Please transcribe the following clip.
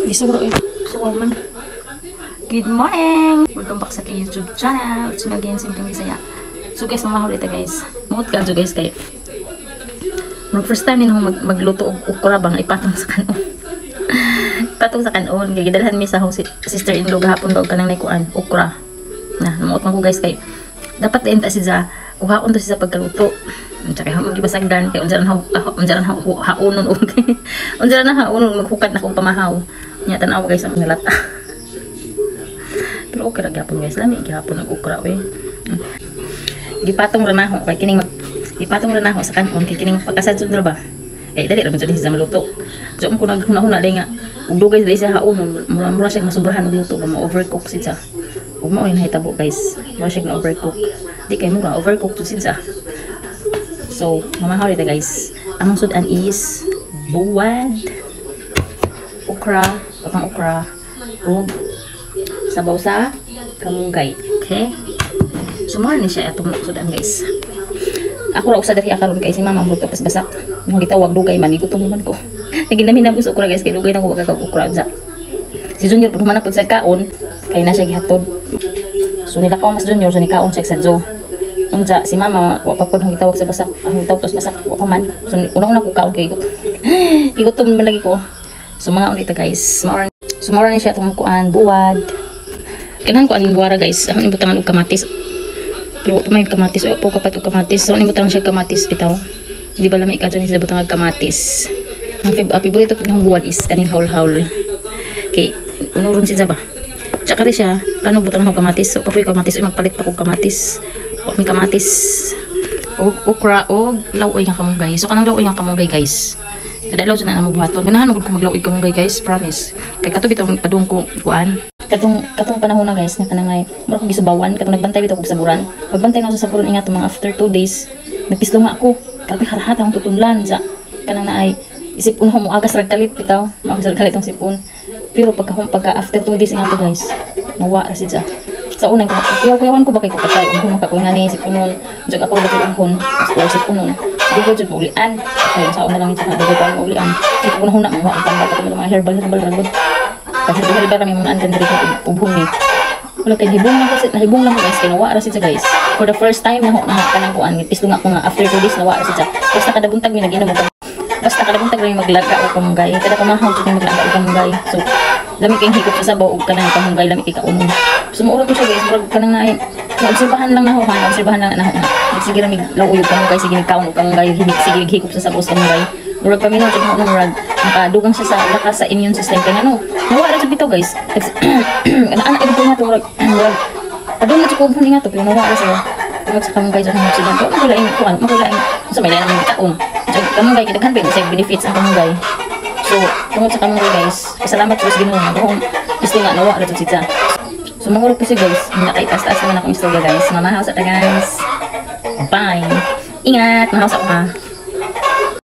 Isuro eh. So, man. Good morning! Welcome back sa YouTube channel. It's me again, Simpleng Bisaya. So guys, mamahuli ito guys. Muot ka dyan guys kayo. First time din ako magluto og okra bang ipatong sa kanon. Ipatong sa kanon. Kaya gidalhan mi sa sister-in-law gahapon daw kanang naikuan, okra. Na, namuot man ko guys kayo. Dapat din ta siya, kuhaon to siya sa pagkaluto. Tsaka ako magibasagdan kaya unjaran haunon og. Unjaran na haunon maghukad na kong pamahaw. Nya tanaw guys ang nilata. Pero okay ra gyapon guys, lami gyapon ang okra we. Gipatong ra na ako kay kining ipatong ra na ako sa kanon kay kining pagkasadsod na ba. Eh dali ra man jud sa maluto. So ko naghuna-huna dai nga ug dugay dai sa haunon, mura siya masubrahan og luto, ma-overcook siya. Ug mao nahitabo guys, mura siya na overcook. Di kay mura overcook to siya. So, mamahal ito guys. Ang sudan is buwad, okra, kapang okra, ug sabaw sa kamunggay. Okay? So, mahal ni siya itong sudan guys. Ako ra usa diri akaron kay si mama mo tapos basak. Mo gitawag dugay man igutom man ko. Naginami na gusto okra guys kay dugay na ko kag okra sa. Si Junior pag manapod sa kaon kay na siya gihatod. So nilakaw mas Junior sa ni kaon siya sa Joe. Unsa si mama wa pa pud gitawag sa basak, ang tawag tos basak wa pa man. So una ko kaon kay igutom man lagi ko. So mga unita guys. Sumara ni siya tong kuan buwad. Kanang kuan buwara guys. Ako imbutangan og kamatis. Pero may kamatis o po kapat og kamatis. So imbutangan siya kamatis bitaw. Di ba lami ka dyan sa butangan kamatis. Ang favorite ko ng buwad is aning haul-haul. Okay, unuron siya ba? Tsaka rin siya, kano butangan ng kamatis. So papoy kamatis, magpalit pa kong kamatis. May kamatis o okra o laoy nga kamunggay. So kanang laoy nga kamunggay guys, kadalaw sa na buhaton ganahan ko maglaoy kamunggay guys, promise. Kay kato bitong padung ko kuan katong panahon na guys nga kanang mura ko gisubawan katong nagbantay bitaw ko sa saburan. Pagbantay na sa saburan ingat mga after 2 days nagpislo nga ako grabe harahat akong tutunlan sa kanang naay isip uno mo agas rag kalit bitaw maagas rag kalit ang sipon. Pero pagka after 2 days nga to guys nawa ra siya. Sa unang kuyawan ko ba kay ko patay kung makakuha ni si punon jud ako dito kun si punon di ko jud ulian kay sa una lang sa dito ko ulian si punon huna mo ang tanda ko mga herbal ragod kasi herbal kami mo andan dito pubhong ni wala kay hibong lang kasi nahibong lang guys kay nawa ra siya guys for the first time na kanang kuan pisto nga ko nga after 2 days nawa ra siya basta kada buntag mi naginom ko basta kada buntag mi maglaga o kamunggay kada pamahaw jud mi maglaga o kamunggay so lami kay higop sa sabaw ug kanang kamunggay lami kay kaunon. Sumuuro ko siya guys, murag kanang naay obserbahan lang na ako, obserbahan lang na ako. Sige ra mig laoy ug kamunggay sige kaon ug kamunggay sige higop sa sabaw sa kamunggay. Murag paminaw jud mo murag nakadugang siya sa lakas sa immune system kay ano. Nawa ra jud bitaw guys. Ana ito na to murag adun na jud ko buni nga to pero nawa ra siya. Tungod sa kamunggay jud mo siya. Magulain kuan, magulain sa may lain ng kaon. Kamunggay kay daghan sa benefits ang kamunggay. So, tungod sa kamunggay guys, salamat sa Ginoo nga doon. Gusto nga nawa ra jud siya. So, mangurog po siya guys. Nakaitas-tas naman akong istorya guys. Mamahaw sa ta guys. Bye! Ingat! Mahaw sa pa.